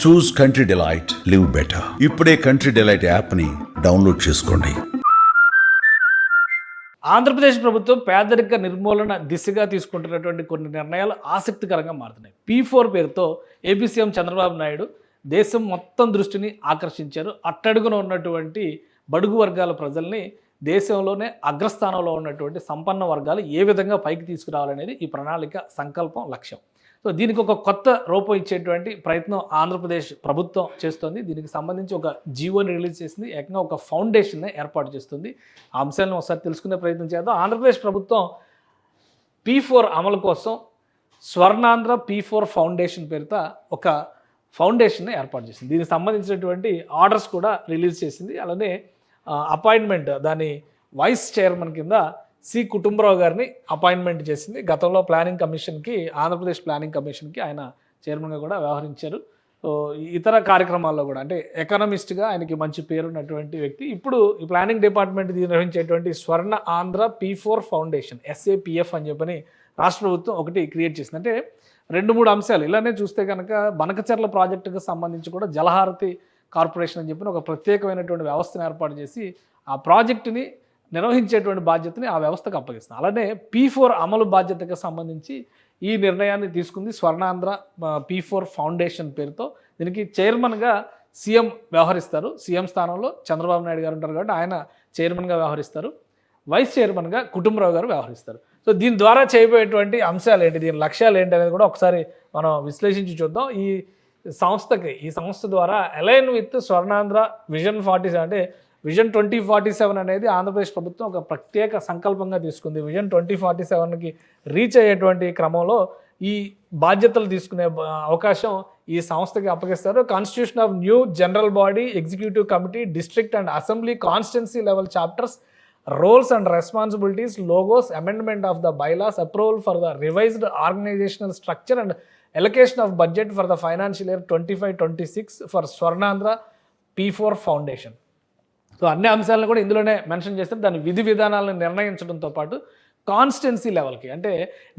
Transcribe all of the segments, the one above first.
చూస్ country delight, live better. ఇప్పుడే country delight యాప్ని download చేసుకోండి. ఆంధ్రప్రదేశ్ ప్రభుత్వం పేదరిక నిర్మూలన దిశగా తీసుకుంటున్నటువంటి కొన్ని నిర్ణయాలు ఆసక్తికరంగా మారుతున్నాయి. P4 పేరుతో ఏపీ సీఎం చంద్రబాబు నాయుడు దేశం మొత్తం దృష్టిని ఆకర్షించారు. అట్టడుగున ఉన్నటువంటి బడుగు వర్గాల ప్రజల్ని దేశంలోనే అగ్రస్థానంలో ఉన్నటువంటి సంపన్న వర్గాలు ఏ విధంగా పైకి తీసుకురావాలనేది ఈ ప్రణాళిక సంకల్పం, లక్ష్యం. సో దీనికి ఒక కొత్త రూపం ఇచ్చేటువంటి ప్రయత్నం ఆంధ్రప్రదేశ్ ప్రభుత్వం చేస్తుంది. దీనికి సంబంధించి ఒక జీవోని రిలీజ్ చేసింది, ఏకంగా ఒక ఫౌండేషన్ని ఏర్పాటు చేస్తుంది. ఆ అంశాలను ఒకసారి తెలుసుకునే ప్రయత్నం చేద్దాం. ఆంధ్రప్రదేశ్ ప్రభుత్వం P4 అమలు కోసం స్వర్ణాంధ్ర P4 ఫౌండేషన్ పేరుతో ఒక ఫౌండేషన్ని ఏర్పాటు చేసింది. దీనికి సంబంధించినటువంటి ఆర్డర్స్ కూడా రిలీజ్ చేసింది. అలానే అపాయింట్మెంట్, దాని వైస్ చైర్మన్ కింద సి కుటుంబరావు గారిని అపాయింట్మెంట్ చేసింది. గతంలో ప్లానింగ్ కమిషన్కి, ఆంధ్రప్రదేశ్ ప్లానింగ్ కమిషన్కి ఆయన చైర్మన్గా కూడా వ్యవహరించారు. ఇతర కార్యక్రమాల్లో కూడా, అంటే ఎకనమిస్ట్గా ఆయనకి మంచి పేరున్నటువంటి వ్యక్తి. ఇప్పుడు ఈ ప్లానింగ్ డిపార్ట్మెంట్ నిర్వహించేటువంటి స్వర్ణ ఆంధ్ర P4 ఫౌండేషన్, SAPF అని చెప్పని రాష్ట్ర ప్రభుత్వం ఒకటి క్రియేట్ చేసింది. అంటే 2-3 అంశాలు ఇలానే చూస్తే కనుక బనకచెర్ల ప్రాజెక్టుకు సంబంధించి కూడా జలహారతి కార్పొరేషన్ అని చెప్పిన ఒక ప్రత్యేకమైనటువంటి వ్యవస్థను ఏర్పాటు చేసి ఆ ప్రాజెక్టుని నిర్వహించేటువంటి బాధ్యతని ఆ వ్యవస్థకు అప్పగిస్తుంది. అలానే P4 అమలు బాధ్యతకు సంబంధించి ఈ నిర్ణయాన్ని తీసుకుంది స్వర్ణాంధ్ర P4 ఫౌండేషన్ పేరుతో. దీనికి చైర్మన్గా సీఎం వ్యవహరిస్తారు. సీఎం స్థానంలో చంద్రబాబు నాయుడు గారు ఉంటారు కాబట్టి ఆయన చైర్మన్గా వ్యవహరిస్తారు. వైస్ చైర్మన్గా కుటుంబరావు గారు వ్యవహరిస్తారు. సో దీని ద్వారా చేయబోయేటువంటి అంశాలు ఏంటి, దీని లక్ష్యాలు ఏంటి అనేది కూడా ఒకసారి మనం విశ్లేషించి చూద్దాం. ఈ సంస్థ ద్వారా అలైన్ విత్ స్వర్ణాంధ్ర విజన్ 47, అంటే విజన్ 2047 అనేది ఆంధ్రప్రదేశ్ ప్రభుత్వం ఒక ప్రత్యేక సంకల్పంగా తీసుకుంది. విజన్ 2047కి రీచ్ అయ్యేటువంటి క్రమంలో ఈ బాధ్యతలు తీసుకునే అవకాశం ఈ సంస్థకి అప్పగిస్తారు. Constitution of new general body, executive committee, district and assembly constituency level chapters, roles and responsibilities, logos, amendment of the bylaws, approval for the revised organisational structure and allocation of budget for the financial year 25-26 for Swarnandhra P4 foundation. So అన్ని అంశాలను కూడా ఇందులోనే mention చేస్తారు. దాని విధి విధానాలను నిర్ణయించడంతో పాటు constituency లెవెల్కి, అంటే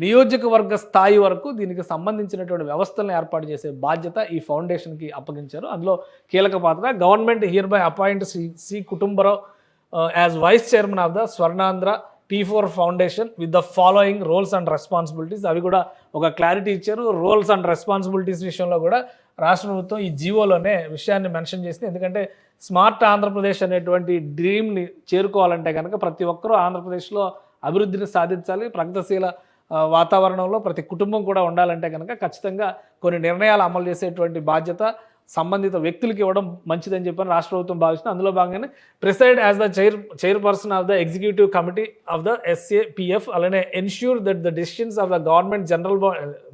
నియోజకవర్గ స్థాయి వరకు దీనికి సంబంధించినటువంటి వ్యవస్థలను ఏర్పాటు చేసే బాధ్యత ఈ ఫౌండేషన్కి అప్పగించారు. అందులో కీలక పాత్ర government hereby appoint C Kutumbarao as vice chairman of the Swarnandhra P4 foundation with the following roles and responsibilities. అవి కూడా ఒక క్లారిటీ ఇచ్చారు. రోల్స్ అండ్ రెస్పాన్సిబిలిటీస్ విషయంలో కూడా రాష్ట్ర ప్రభుత్వం ఈ జీవోలోనే విషయాన్ని మెన్షన్ చేసింది. ఎందుకంటే స్మార్ట్ ఆంధ్రప్రదేశ్ అనేటువంటి డ్రీమ్ని చేరుకోవాలంటే కనుక ప్రతి ఒక్కరూ ఆంధ్రప్రదేశ్లో అభివృద్ధిని సాధించాలి. ప్రగతిశీల వాతావరణంలో ప్రతి కుటుంబం కూడా ఉండాలంటే కనుక ఖచ్చితంగా కొన్ని నిర్ణయాలు అమలు చేసేటువంటి బాధ్యత సంబంధిత వ్యక్తులకి ఇవ్వడం మంచిదని చెప్పని రాష్ట్ర ప్రభుత్వం భావిస్తుంది. అందులో భాగంగానే preside as the chairperson of the executive committee of the SAPF, అలానే ensure that the decisions of the government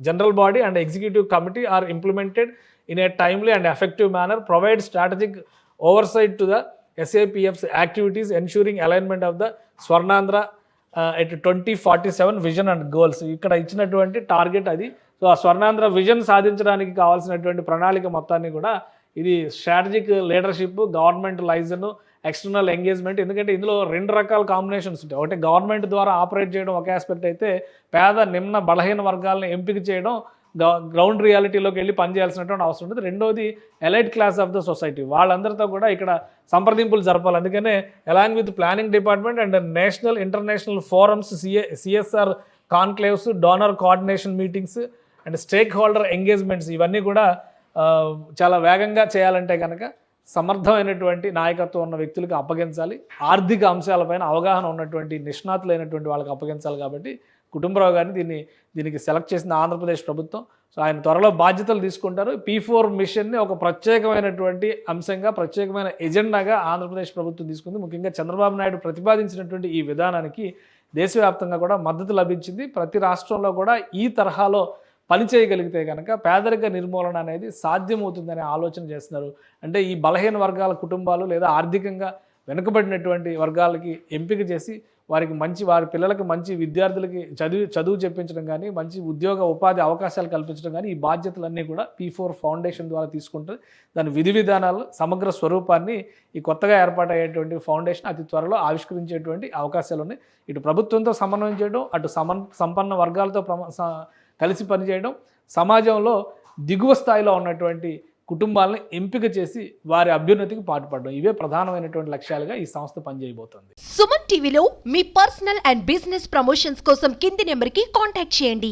general body and executive committee are implemented in a timely and effective manner, provide strategic oversight to the SAPF's activities, ensuring alignment of the Swarnandhra at 2047 vision and goals. ఇక్కడ ఇచ్చినటువంటి target అది. So ఆ Swarnandhra vision సాధించడానికి కావాల్సినటువంటి ప్రణాళిక మొత్తాన్ని కూడా ఇది strategic leadership, government liaison, external engagement. ఎందుకంటే ఇందులో 2 రకాల కాంబినేషన్స్ ఉంటాయి. ఒకటి గవర్నమెంట్ ద్వారా ఆపరేట్ చేయడం ఒక ఆస్పెక్ట్ అయితే, పేద నిమ్న బలహీన వర్గాలను ఎంపిక చేయడం, గ్రౌండ్ రియాలిటీలోకి వెళ్ళి పనిచేయాల్సినటువంటి అవసరం ఉంటుంది. రెండోది elite class of the society, వాళ్ళందరితో కూడా ఇక్కడ సంప్రదింపులు జరపాలి. అందుకనే along with planning department and national international forums, CSR conclaves, donor coordination meetings and stakeholder engagements, ఇవన్నీ కూడా చాలా వేగంగా చేయాలంటే కనుక సమర్థమైనటువంటి నాయకత్వం ఉన్న వ్యక్తులకు అప్పగించాలి. ఆర్థిక అంశాలపైన అవగాహన ఉన్నటువంటి నిష్ణాతులైనటువంటి వాళ్ళకి అప్పగించాలి. కాబట్టి కుటుంబరావు గారిని దీనికి సెలెక్ట్ చేసిన ఆంధ్రప్రదేశ్ ప్రభుత్వం. సో ఆయన త్వరలో బాధ్యతలు తీసుకుంటారు. P4 మిషన్ని ఒక ప్రత్యేకమైనటువంటి అంశంగా, ప్రత్యేకమైన ఎజెండాగా ఆంధ్రప్రదేశ్ ప్రభుత్వం తీసుకుంది. ముఖ్యంగా చంద్రబాబు నాయుడు ప్రతిపాదించినటువంటి ఈ విధానానికి దేశవ్యాప్తంగా కూడా మద్దతు లభించింది. ప్రతి రాష్ట్రంలో కూడా ఈ తరహాలో పనిచేయగలిగితే కనుక పేదరిక నిర్మూలన అనేది సాధ్యమవుతుందనే ఆలోచన చేస్తున్నారు. అంటే ఈ బలహీన వర్గాల కుటుంబాలు లేదా ఆర్థికంగా వెనుకబడినటువంటి వర్గాలకి ఎంపిక చేసి వారి పిల్లలకి మంచి విద్యార్థులకి చదువు చెప్పించడం కానీ, మంచి ఉద్యోగ ఉపాధి అవకాశాలు కల్పించడం కానీ, ఈ బాధ్యతలన్నీ కూడా P4 ఫౌండేషన్ ద్వారా తీసుకుంటుంది. దాని విధి విధానాలు, సమగ్ర స్వరూపాన్ని ఈ కొత్తగా ఏర్పాటయ్యేటువంటి ఫౌండేషన్ అతి త్వరలో ఆవిష్కరించేటువంటి అవకాశాలు ఉన్నాయి. ఇటు ప్రభుత్వంతో సమన్వయం చేయడం, అటు సంపన్న వర్గాలతో కలిసి పనిచేయడం, సమాజంలో దిగువ స్థాయిలో ఉన్నటువంటి కుటుంబాలను ఎంపిక చేసి వారి అభ్యున్నతికి పాటుపడడం, ఇవే ప్రధానమైనటువంటి లక్ష్యాలుగా ఈ సంస్థ పనిచేయబోతోంది. సుమన్ టీవీలో మీ పర్సనల్ అండ్ బిజినెస్ ప్రమోషన్స్ కోసం కింది నెంబర్కి కాంటాక్ట్ చేయండి.